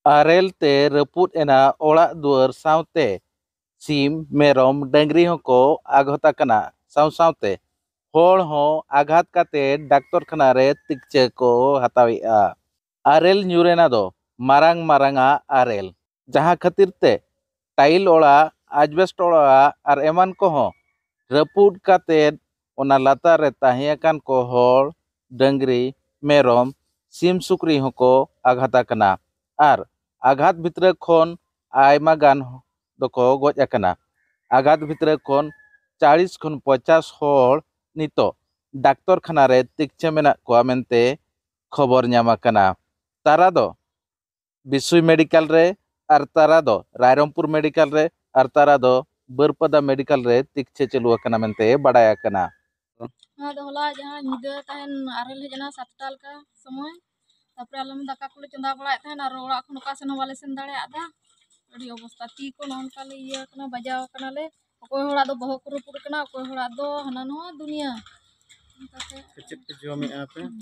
आरेल ते रपुद एना ओड़ा दुआर सावते सिम मेरम डंगरी होको आघत आकना सावते होड़ हो आघात काते डाक्टर खाना रे तिकचे को हतावेआ। आरेल न्यूरेना दो मारांग मारांगा आरेल जहाँ खातिर ते टाइल ओड़ा आजबेस्ट ओड़ा और एमान को हो रपुद काते ओना लातार रे ताहियाकान को होड़ डंगरी मेरम सिम सुक्री होको आघात आकना और आघात भितर खन आयमा गान दको गज आकना। आघात भितर खन 40 खन 50 होड़ नितो डाक्टर खाना रे तिकचे मेना को मेनते खबर ᱧᱟᱢ आकना। तारा दो बिसुई मेडिकल रे और तारा दो रायरंगपुर मेडिकल रे और तारा दो बरपदा मेडिकल रे तिकचे चलू आकना मेनते बड़ाय आकना। हाँ तो होला जहाँ निदा तहन आरेल हेजना 7टा लका समय तापर आलम दाका को चंदा बड़ाय तहन और ओड़ा खन ओका सेन वाले सेन दाड़े आदा अड़ी अवस्था ती को ननका ले इया कना बजाव कना ले ओकोय होड़ा दो बहक रुपुड़ कना ओकोय होड़ा दो हना नवा दुनिया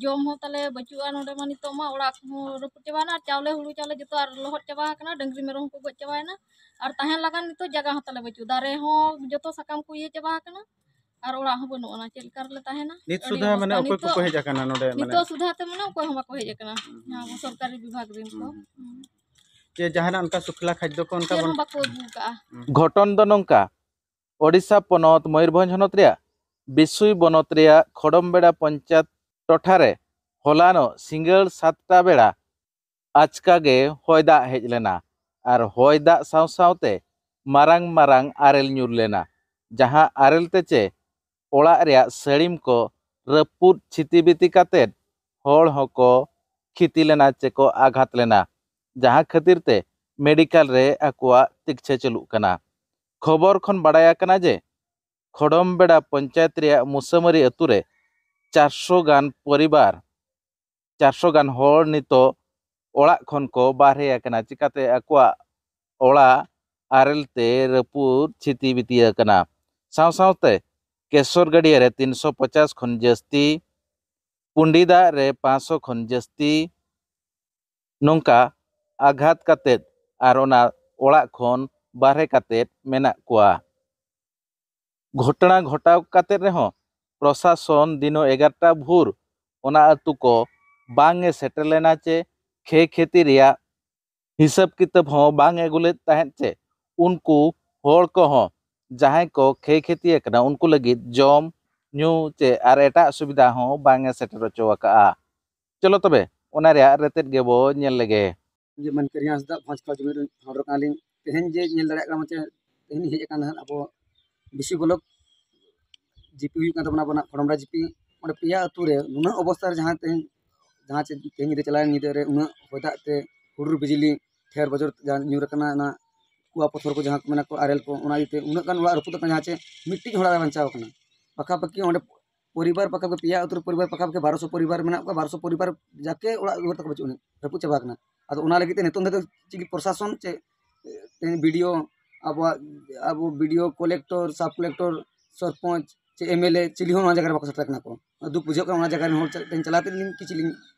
जम हो तले बचुआ नोडे मा नितो मा ओड़ा को रुपुड़ चबाना चावले हुड़ू चावले जतो और लहट चबा कना डंगरी मेरम को गज चबायना और तहन लगान नितो जगह हो तले बचु दारे हो जतो सकाम को इया चबा कना और ओड़ा हो बनुआ चेल कर ले ताहेना नित सुधा माने ओकोय को हेज आकना नोडे माने नितो सुधा ते माने ओकोय हम को हेज आकना हां सरकारी विभाग रे को जे जहाना उनका सुखला खाद्य को उनका बन बाको बुका घटन दो नंका ओडिशा पनत मयूरभंज हनत रे बिसुई बनत रे खड़मबेड़ा पंचायत टोठारे होलानो सिंगल 7टा बेड़ा आचकागे हयदा हेज लेना और हयदा साव सावते मारांग मारांग आरेल ᱧᱩᱨ लेना जहाँ आरेल तेचे ओड़ा रे सड़ीम को रपुद छितिबिति काते होड़ होको खिति लेना चेको आघात लेना जहाँ खातिर ते मेडिकल रे आकुआ तिकछे चलुक कना। खबर खन बड़ाया कना जे खड़मबेड़ा पंचायत रे मुसामरी अतु रे 400 गान परिवार 400 गान होड़ नितो ओड़ा खन को बाहरे आकना चिकाते आकुआ ओड़ा आरेल ते रपुद छितिबिति आकना। साव सावते केशर गड़िया रे 350 खन जस्ती पुंडीदा रे 500 खन जस्ती नोंका आघात काते और ओना ओड़ा खन बाहरे काते मेना कुआ। घटना घटाव काते रेहो प्रशासन दिनो 11टा भोर ओना अतु को बांगे सेटल लेना चे खे खेती रिया हिसाब किताब हो बांग एगुले तहन चे उनको होड़ को हो जहां को खे खेती एकना उनको लगी जम न्यू चे और एटा सुविधा हो बांगे सेटल चोका। चलो तबे ओना रिया रेतेट गेबो नेल लेगे जे मन करिया हसदा 5 जमीर हर कालिन तेहन जे नेल दड़ा का मचे तेहन हेज कान अब बिसि ब्लॉक जीपी हुई कान तबना बना खड़मरा जीपी ओंडे पिया अतु रे उना अवस्था रे जहां चे तेहन रे चलाय निदे रे उना होदा ते हुडुर बिजली ठेर बजर न्यूर कना ना कुआ पत्थर को जहां मेना को आरेल को उना इते उना कान ओड़ा रपुद जहां चे मिट्टी होड़ा बंचाव कना पका पकी ओंडे परिवार पका पे पिया अतु परिवार पका पे 1200 परिवार मेना को 1200 परिवार जाके ओड़ा दुआर तक बचुनी रपुद चबा कना अब उना लगी नितों दे चिकी प्रशासन चे वीडियो अब वीडियो कलेक्टर सब कलेक्टर सरपंच चे एमएलए चिली हो जगह बाको सटकना को दुख बुझे का जगह हो चलाते किछि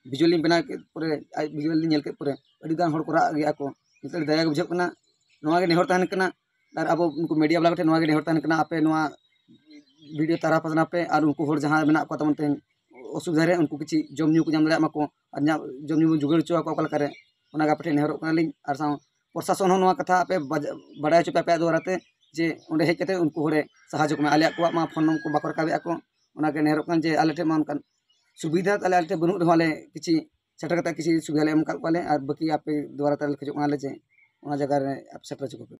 विजुअल बना के पूरे विजुअल नेल के पूरे अड़ी गान होड़ को गया को नितल दया बुझे कना नोवा के नेहर तहन कना और अब उनको मीडिया वाला के नोवा के नेहर तहन कना आपे नोवा वीडियो तारा पसना पे और उनको होड़ जहां मेना को तमन तेन असुविधा रे उनको किछि जम न्यू को जाम दड़ा माको और जम न्यू जुगाड़ चो को कलकारे ओना गापटे नेहर कनालिन और साव प्रशासन हो नोवा कथा पे बड़ाय चो पे द्वाराते जे ओंडे हेज कते उनको होरे सहायक में आले को मा फोन को बाको रकाबे को ओना के नेहर कन जे आले ठे मान कन सुविधा ताले आले ठे बनु रहले किछि सेटर कता किछि सुविधा ले एम का वाले और बाकी आपे द्वारा ताले खजो आले जे ओना जगह रे आप सेटर चको।